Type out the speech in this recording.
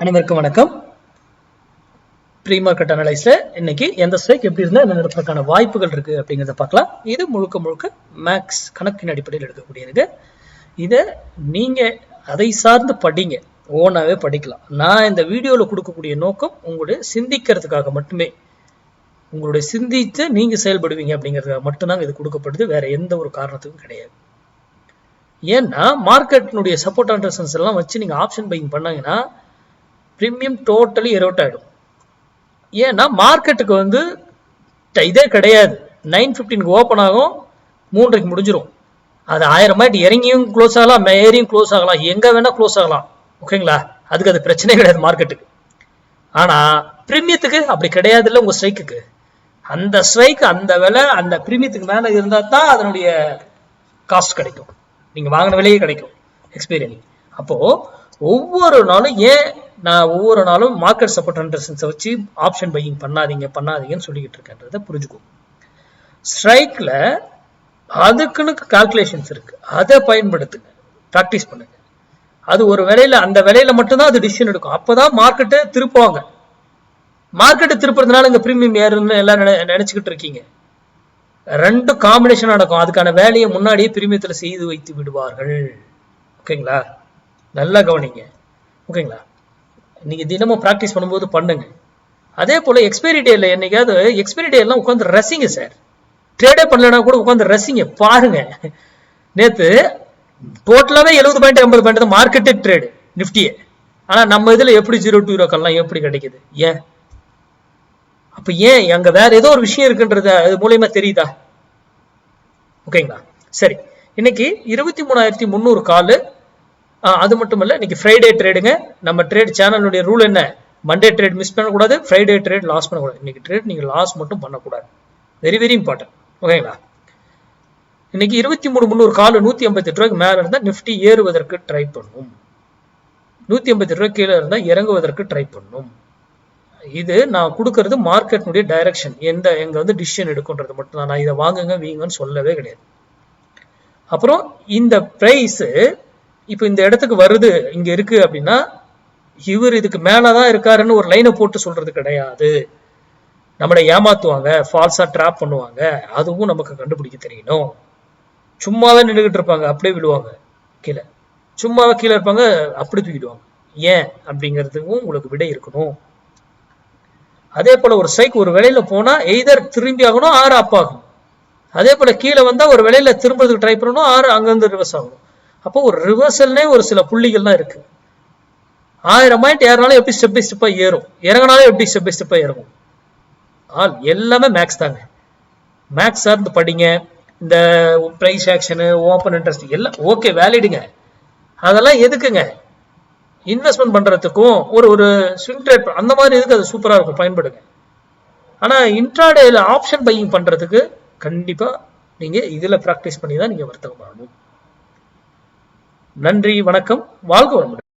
அனைவருக்கும் வணக்கம். Pre market அனலைஸ்ல இன்னைக்கு எந்த ஸ்ட்ரைக் எப்படி இருந்தா என்ன நடப்பதற்கான வாய்ப்புகள் இருக்கு அப்படிங்கிறத பார்க்கலாம். இது முழுக்க மேக்ஸ் கணக்கின் அடிப்படையில் எடுக்கக்கூடியது. இதை நீங்க அதை சார்ந்து படிங்க, ஓனாவே படிக்கலாம். நான் இந்த வீடியோல கொடுக்கக்கூடிய நோக்கம் உங்களுடைய சிந்திக்கிறதுக்காக மட்டுமே, உங்களுடைய சிந்தித்து நீங்க செயல்படுவீங்க அப்படிங்கிறதுக்காக மட்டும்தான் இது கொடுக்கப்படுது, வேற எந்த ஒரு காரணத்துக்கும் கிடையாது. ஏன்னா மார்க்கெட்டினுடைய சப்போர்ட் அண்ட் ரெசிஸ்டன்ஸ் எல்லாம் வச்சு நீங்க ஆப்ஷன் பையிங் பண்ணாங்கன்னா பிரீமியம் டோட்டலி எரோட் ஆயிடும். ஏன்னா மார்க்கெட்டுக்கு இதே கிடையாது. 9:15 ஓப்பன் ஆகும், 3:00 முடிஞ்சிடும். அது 1000 பாயிண்ட் இறங்கியும் க்ளோஸ் ஆகலாம், ஏறியும் க்ளோஸ் ஆகலாம், எங்க வேணா க்ளோஸ் ஆகலாம். ஓகேங்களா? அதுக்கு அது பிரச்சனையே கிடையாது மார்க்கெட்டுக்கு. ஆனா பிரீமியத்துக்கு அப்படி கிடையாது. இல்லை, உங்க ஸ்ட்ரைக்கு அந்த ஸ்ட்ரைக் அந்த விலை அந்த பிரீமியத்துக்கு மேல இருந்தா தான் அதனுடைய காஸ்ட் கிடைக்கும், நீங்க வாங்கின விலையே கிடைக்கும் எக்ஸ்பீரியன்ஸ். அப்போ ஒவ்வொரு நாளும் நான் ஒவ்வொரு நாளும் மார்க்கெட் சப்போர்ட் அண்ட் ரெசிஸ்டன்ஸ் வச்சு ஆப்ஷன் பையிங் பண்ணாதீங்கன்னு சொல்லிக்கிட்டு இருக்கேன்றதை புரிஞ்சுக்கும். ஸ்ட்ரைக்ல அதுக்குன்னு கால்குலேஷன்ஸ் இருக்கு, அதை பயன்படுத்துங்க, ப்ராக்டிஸ் பண்ணுங்க. அது ஒரு விலையில அந்த விலையில மட்டும்தான் அது டிசிஷன் எடுக்கும். அப்பதான் மார்க்கெட்டை திருப்புவாங்க. மார்க்கெட்டை திருப்புறதுனால இந்த பிரீமியம் ஏறுன்னு எல்லாம் நினைச்சுக்கிட்டு இருக்கீங்க. ரெண்டு காம்பினேஷன் நடக்கும். அதுக்கான வேலையை முன்னாடியே பிரீமியத்துல செய்து வைத்து விடுவார்கள். ஓகேங்களா? நல்லா கவனிங்க. ஓகேங்களா? நீங்க தினமும் பிராக்டிஸ் பண்ணும்போது பண்ணுங்க. அதே போல எக்ஸ்பைரி டேல என்னைக்காவது எக்ஸ்பைரி டே எல்லாம் உட்காந்து ரசிங்க சார். ட்ரேடே பண்ணலன்னா கூட உட்காந்து ரசிங்க, பாருங்க. நேத்து டோட்டலாவே 70 பாயிண்ட் 80 பாயிண்ட் தான் மார்க்கெட்டே ட்ரேடு நிப்டியே. ஆனா நம்ம இதுல எப்படி 0 to 0 எப்படி கிடைக்குது? ஏன்? அப்ப ஏன் அங்க வேற ஏதோ ஒரு விஷயம் இருக்குன்றது அது மூலமா தெரியுதா? ஓகேங்களா? சரி, இன்னைக்கு 23,300 கால். அது மட்டும் இல்ல, இன்னைக்கு ஃப்ரைடே ட்ரேடுங்க. நம்ம ட்ரேட் சேனலுடைய ரூல் என்ன? மண்டே ட்ரேட் மிஸ் பண்ணக்கூடாது, ஃப்ரைடே ட்ரேட் லாஸ் பண்ணக்கூடாது. இன்னைக்கு ட்ரேட் நீங்க லாஸ் மட்டும் பண்ணக்கூடாது. Very very important. ஓகேங்களா? இன்னைக்கு 23,300 கால் 158 ரூபாய்க்கு மேல இருந்தா நிப்டி ஏறுவதற்கு ட்ரை பண்ணும், 158 ரூபாய் கீழே இருந்தா இறங்குவதற்கு ட்ரை பண்ணும். இது நான் கொடுக்கறது மார்க்கெட்னுடைய டைரக்ஷன், எங்க டிசிஷன் எடுக்கும்ன்றது மட்டும் தான். நான் இதை வாங்குங்க வீங்கன்னு சொல்லவே கிடையாது. அப்புறம் இந்த பிரைஸ் இப்ப இந்த இடத்துக்கு வருது, இங்க இருக்கு அப்படின்னா இவர் இதுக்கு மேலதான் இருக்காருன்னு ஒரு லைனை போட்டு சொல்றது கிடையாது. நம்மளை ஏமாத்துவாங்க, ஃபால்ஸா ட்ராப் பண்ணுவாங்க, அதுவும் நமக்கு கண்டுபிடிக்க தெரியணும். சும்மாவே நின்றுகிட்டு இருப்பாங்க, அப்படியே விடுவாங்க கீழே. சும்மாவே கீழே இருப்பாங்க, அப்படி தூக்கிடுவாங்க. ஏன் அப்படிங்கிறதுக்கும் உங்களுக்கு விடை இருக்கணும். அதே போல ஒரு ஸ்ட்ரைக் ஒரு விலையில போனா எய்தர் திரும்பி ஆகணும், ஆறு அப் ஆகணும். அதே போல கீழே வந்தா ஒரு விலையில திரும்புறதுக்கு ட்ரை பண்ணணும், ஆறு அங்கிருந்து ரிவர்ஸ் ஆகணும். அப்போ ஒரு ரிவர்சல்னே ஒரு சில புள்ளிகள்லாம் இருக்கு. 1000 பாயிண்ட் ஏறினாலும் எப்படி ஸ்டெப் பை ஸ்டெப்பா ஏறும், இறங்கினாலும் எப்படி ஸ்டெப் பை ஸ்டெப்பா இறங்கும். எல்லாமே மேக்ஸ் தாங்க. மேக்ஸ் சார்ந்து படிங்க. இந்த பிரைஸ் ஆக்ஷனு, ஓப்பன் இன்ட்ரெஸ்ட் எல்லாம் ஓகே, வேலிடுங்க. அதெல்லாம் எதுக்குங்க? இன்வெஸ்ட்மெண்ட் பண்றதுக்கும் ஒரு ஸ்விங் ட்ரேட் அந்த மாதிரி எதுக்கு அது சூப்பரா இருக்கும், பயன்படுங்க. ஆனா இன்ட்ராடேல ஆப்ஷன் பையிங் பண்றதுக்கு கண்டிப்பா நீங்க இதுல பிராக்டிஸ் பண்ணி தான் நீங்க வர்த்தகம் பண்ணணும். நன்றி, வணக்கம், வாழ்க வளமுடன்.